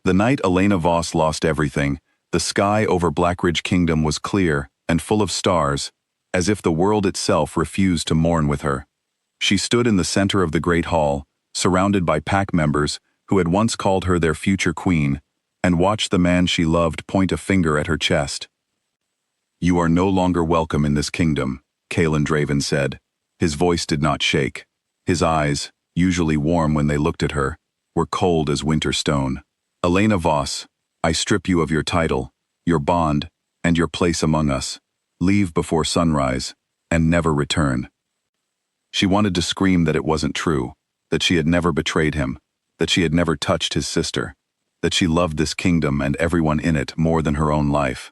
The night Elena Voss lost everything, the sky over Blackridge Kingdom was clear and full of stars, as if the world itself refused to mourn with her. She stood in the center of the great hall, surrounded by pack members who had once called her their future queen, and watched the man she loved point a finger at her chest. "You are no longer welcome in this kingdom," Kalen Draven said. His voice did not shake. His eyes, usually warm when they looked at her, were cold as winter stone. "Elena Voss, I strip you of your title, your bond, and your place among us. Leave before sunrise, and never return." She wanted to scream that it wasn't true, that she had never betrayed him, that she had never touched his sister, that she loved this kingdom and everyone in it more than her own life.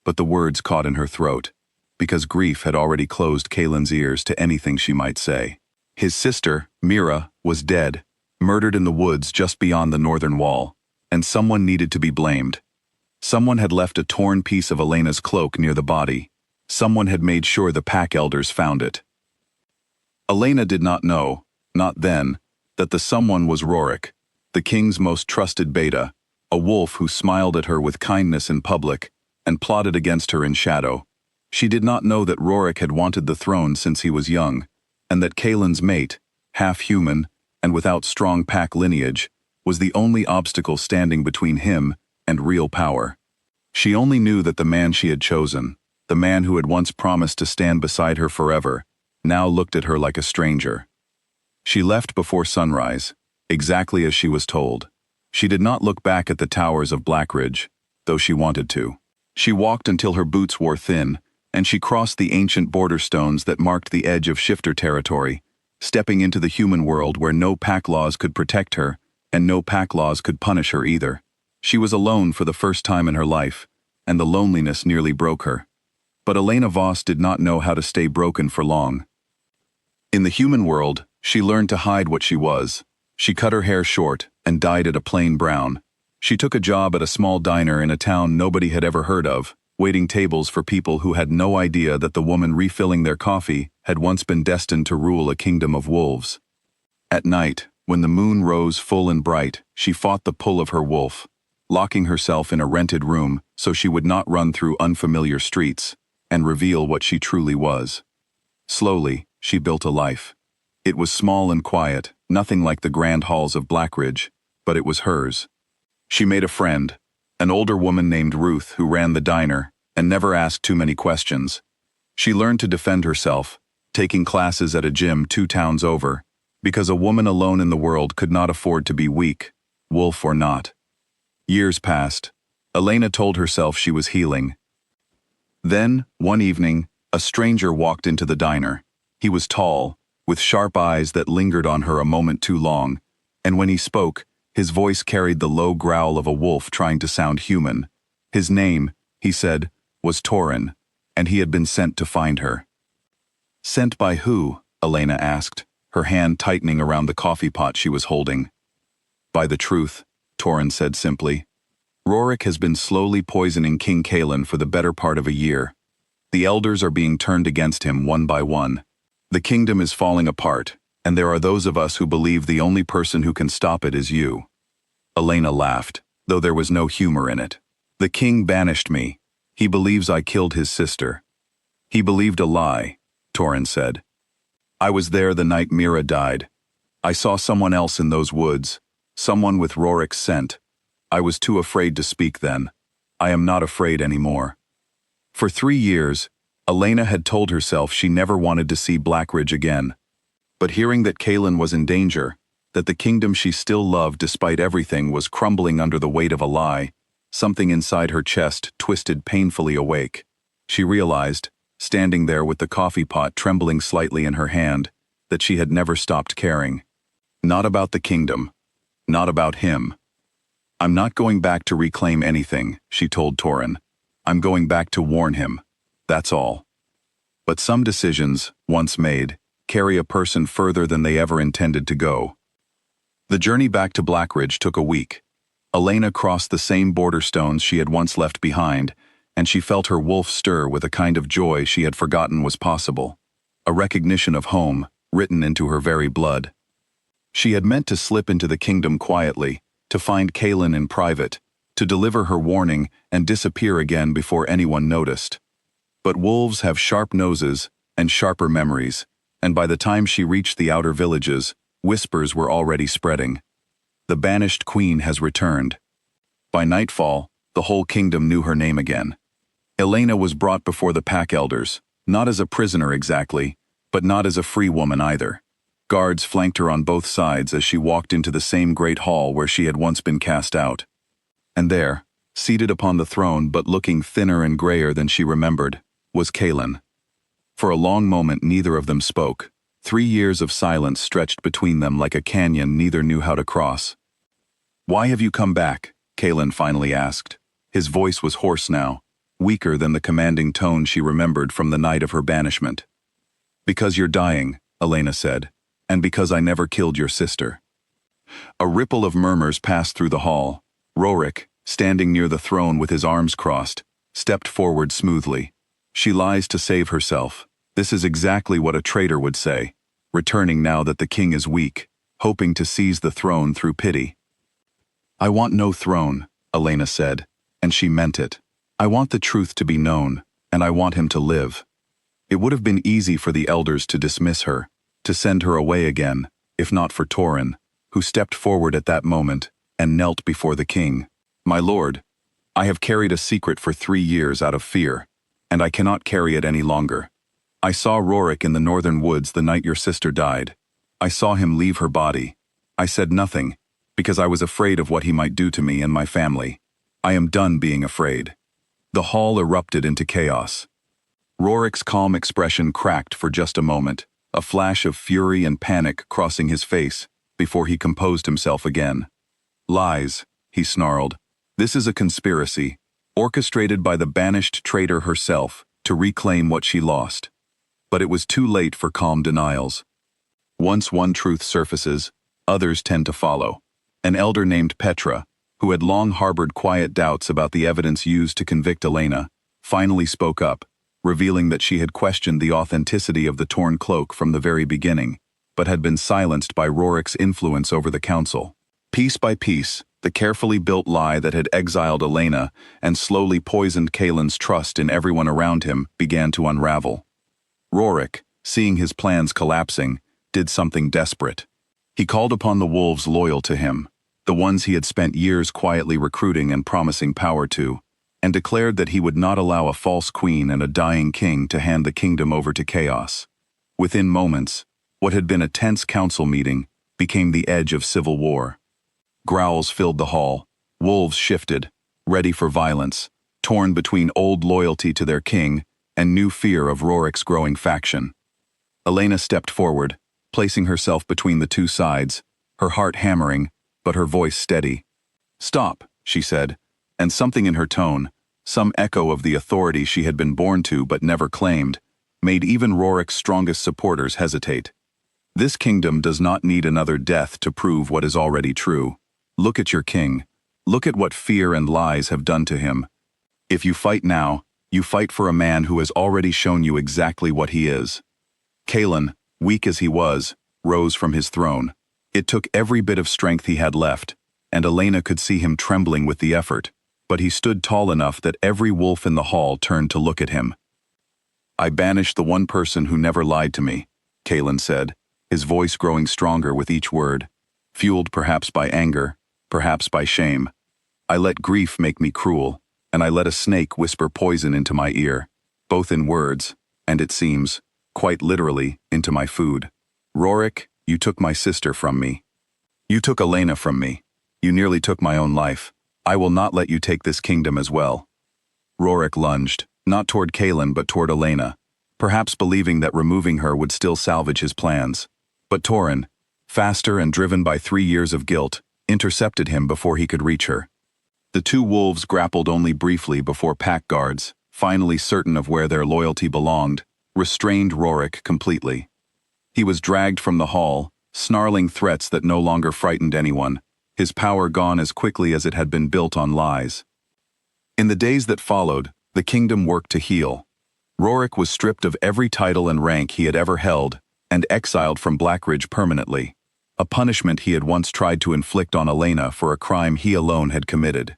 But the words caught in her throat, because grief had already closed Kalen's ears to anything she might say. His sister, Mira, was dead, murdered in the woods just beyond the northern wall, and someone needed to be blamed. Someone had left a torn piece of Elena's cloak near the body. Someone had made sure the pack elders found it. Elena did not know, not then, that the someone was Rorik, the king's most trusted beta, a wolf who smiled at her with kindness in public and plotted against her in shadow. She did not know that Rorik had wanted the throne since he was young, and that Kalen's mate, half human and without strong pack lineage, was the only obstacle standing between him and real power. She only knew that the man she had chosen, the man who had once promised to stand beside her forever, now looked at her like a stranger. She left before sunrise, exactly as she was told. She did not look back at the towers of Blackridge, though she wanted to. She walked until her boots wore thin, and she crossed the ancient border stones that marked the edge of shifter territory, stepping into the human world where no pack laws could protect her, and no pack laws could punish her either. She was alone for the first time in her life, and the loneliness nearly broke her. But Elena Voss did not know how to stay broken for long. In the human world, she learned to hide what she was. She cut her hair short and dyed it a plain brown. She took a job at a small diner in a town nobody had ever heard of, waiting tables for people who had no idea that the woman refilling their coffee had once been destined to rule a kingdom of wolves. At night, when the moon rose full and bright, she fought the pull of her wolf, locking herself in a rented room so she would not run through unfamiliar streets and reveal what she truly was. Slowly, she built a life. It was small and quiet, nothing like the grand halls of Blackridge, but it was hers. She made a friend, an older woman named Ruth who ran the diner and never asked too many questions. She learned to defend herself, taking classes at a gym 2 towns over, because a woman alone in the world could not afford to be weak, wolf or not. Years passed. Elena told herself she was healing. Then, one evening, a stranger walked into the diner. He was tall, with sharp eyes that lingered on her a moment too long, and when he spoke, his voice carried the low growl of a wolf trying to sound human. His name, he said, was Torin, and he had been sent to find her. "Sent by who?" Elena asked, her hand tightening around the coffee pot she was holding. "By the truth," Torin said simply. "Rorik has been slowly poisoning King Kalen for the better part of a year. The elders are being turned against him one by one. The kingdom is falling apart, and there are those of us who believe the only person who can stop it is you." Elena laughed, though there was no humor in it. "The king banished me. He believes I killed his sister." "He believed a lie," Torin said. "I was there the night Mira died. I saw someone else in those woods, someone with Rorik's scent. I was too afraid to speak then. I am not afraid anymore." For 3 years, Elena had told herself she never wanted to see Blackridge again. But hearing that Kalen was in danger, that the kingdom she still loved despite everything was crumbling under the weight of a lie, something inside her chest twisted painfully awake. She realized, standing there with the coffee pot trembling slightly in her hand, that she had never stopped caring. Not about the kingdom. Not about him. "I'm not going back to reclaim anything," she told Torin. "I'm going back to warn him. That's all." But some decisions, once made, carry a person further than they ever intended to go. The journey back to Blackridge took a week. Elena crossed the same border stones she had once left behind, and she felt her wolf stir with a kind of joy she had forgotten was possible, a recognition of home, written into her very blood. She had meant to slip into the kingdom quietly, to find Kaelin in private, to deliver her warning and disappear again before anyone noticed. But wolves have sharp noses and sharper memories, and by the time she reached the outer villages, whispers were already spreading. The banished queen has returned. By nightfall, the whole kingdom knew her name again. Elena was brought before the pack elders, not as a prisoner exactly, but not as a free woman either. Guards flanked her on both sides as she walked into the same great hall where she had once been cast out. And there, seated upon the throne but looking thinner and grayer than she remembered, was Kaelin. For a long moment neither of them spoke. 3 years of silence stretched between them like a canyon neither knew how to cross. "Why have you come back?" Kaelin finally asked. His voice was hoarse now, weaker than the commanding tone she remembered from the night of her banishment. "Because you're dying," Elena said, "and because I never killed your sister." A ripple of murmurs passed through the hall. Rorik, standing near the throne with his arms crossed, stepped forward smoothly. "She lies to save herself. This is exactly what a traitor would say, returning now that the king is weak, hoping to seize the throne through pity." "I want no throne," Elena said, and she meant it. "I want the truth to be known, and I want him to live." It would have been easy for the elders to dismiss her, to send her away again, if not for Torin, who stepped forward at that moment and knelt before the king. "My lord, I have carried a secret for 3 years out of fear, and I cannot carry it any longer. I saw Rorik in the northern woods the night your sister died. I saw him leave her body. I said nothing, because I was afraid of what he might do to me and my family. I am done being afraid." The hall erupted into chaos. Rorik's calm expression cracked for just a moment, a flash of fury and panic crossing his face, before he composed himself again. "Lies," he snarled. "This is a conspiracy, orchestrated by the banished traitor herself, to reclaim what she lost." But it was too late for calm denials. Once one truth surfaces, others tend to follow. An elder named Petra, who had long harbored quiet doubts about the evidence used to convict Elena, finally spoke up, revealing that she had questioned the authenticity of the torn cloak from the very beginning, but had been silenced by Rorik's influence over the council. Piece by piece, the carefully built lie that had exiled Elena and slowly poisoned Kaelin's trust in everyone around him began to unravel. Rorik, seeing his plans collapsing, did something desperate. He called upon the wolves loyal to him, the ones he had spent years quietly recruiting and promising power to, and declared that he would not allow a false queen and a dying king to hand the kingdom over to chaos. Within moments, what had been a tense council meeting became the edge of civil war. Growls filled the hall, wolves shifted, ready for violence, torn between old loyalty to their king and new fear of Rorik's growing faction. Elena stepped forward, placing herself between the two sides, her heart hammering, but her voice steady. "Stop," she said, and something in her tone, some echo of the authority she had been born to but never claimed, made even Rorik's strongest supporters hesitate. "This kingdom does not need another death to prove what is already true. Look at your king. Look at what fear and lies have done to him. If you fight now, you fight for a man who has already shown you exactly what he is." Kaelin, weak as he was, rose from his throne. It took every bit of strength he had left, and Elena could see him trembling with the effort, but he stood tall enough that every wolf in the hall turned to look at him. "I banished the one person who never lied to me," Kaelin said, his voice growing stronger with each word, fueled perhaps by anger, perhaps by shame. "I let grief make me cruel, and I let a snake whisper poison into my ear, both in words, and it seems, quite literally, into my food. Rorik, you took my sister from me. You took Elena from me. You nearly took my own life. I will not let you take this kingdom as well." Rorik lunged, not toward Kaelin but toward Elena, perhaps believing that removing her would still salvage his plans. But Torin, faster and driven by 3 years of guilt, intercepted him before he could reach her. The two wolves grappled only briefly before pack guards, finally certain of where their loyalty belonged, restrained Rorik completely. He was dragged from the hall, snarling threats that no longer frightened anyone, his power gone as quickly as it had been built on lies. In the days that followed, the kingdom worked to heal. Rorik was stripped of every title and rank he had ever held, and exiled from Blackridge permanently. a punishment he had once tried to inflict on Elena for a crime he alone had committed.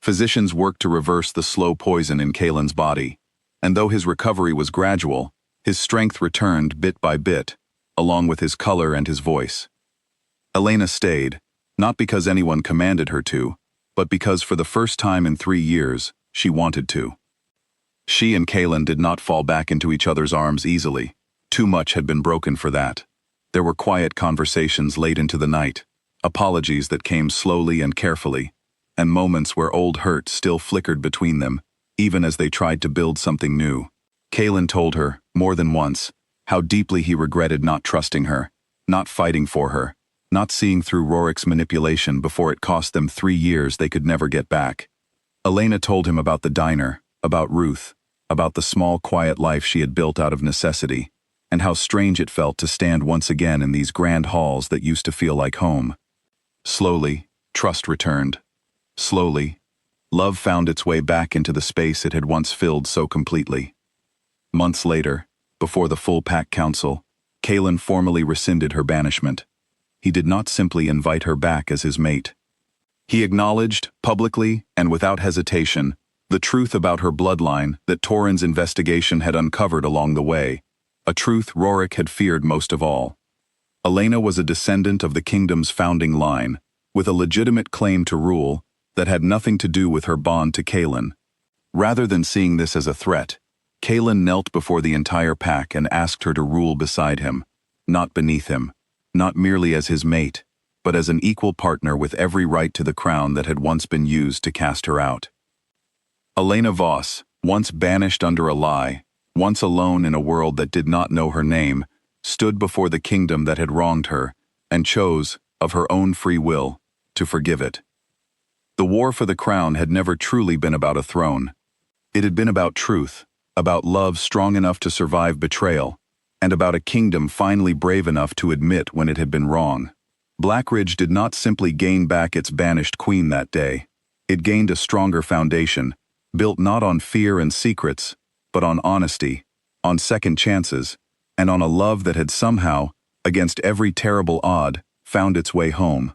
Physicians worked to reverse the slow poison in Kalen's body, and though his recovery was gradual, his strength returned bit by bit, along with his color and his voice. Elena stayed, not because anyone commanded her to, but because for the first time in 3 years, she wanted to. She and Kalen did not fall back into each other's arms easily. Too much had been broken for that. There were quiet conversations late into the night, apologies that came slowly and carefully, and moments where old hurt still flickered between them, even as they tried to build something new. Kalen told her, more than once, how deeply he regretted not trusting her, not fighting for her, not seeing through Rorik's manipulation before it cost them 3 years they could never get back. Elena told him about the diner, about Ruth, about the small quiet life she had built out of necessity, and how strange it felt to stand once again in these grand halls that used to feel like home. Slowly, trust returned. Slowly, love found its way back into the space it had once filled so completely. Months later, before the full pack council, Kalen formally rescinded her banishment. He did not simply invite her back as his mate. He acknowledged, publicly and without hesitation, the truth about her bloodline that Torin's investigation had uncovered along the way, a truth Rorik had feared most of all. Elena was a descendant of the kingdom's founding line, with a legitimate claim to rule that had nothing to do with her bond to Kalen. Rather than seeing this as a threat, Kalen knelt before the entire pack and asked her to rule beside him, not beneath him, not merely as his mate, but as an equal partner with every right to the crown that had once been used to cast her out. Elena Voss, once banished under a lie, once alone in a world that did not know her name, stood before the kingdom that had wronged her, and chose, of her own free will, to forgive it. The war for the crown had never truly been about a throne. It had been about truth, about love strong enough to survive betrayal, and about a kingdom finally brave enough to admit when it had been wrong. Blackridge did not simply gain back its banished queen that day. It gained a stronger foundation, built not on fear and secrets, but on honesty, on second chances, and on a love that had somehow, against every terrible odd, found its way home.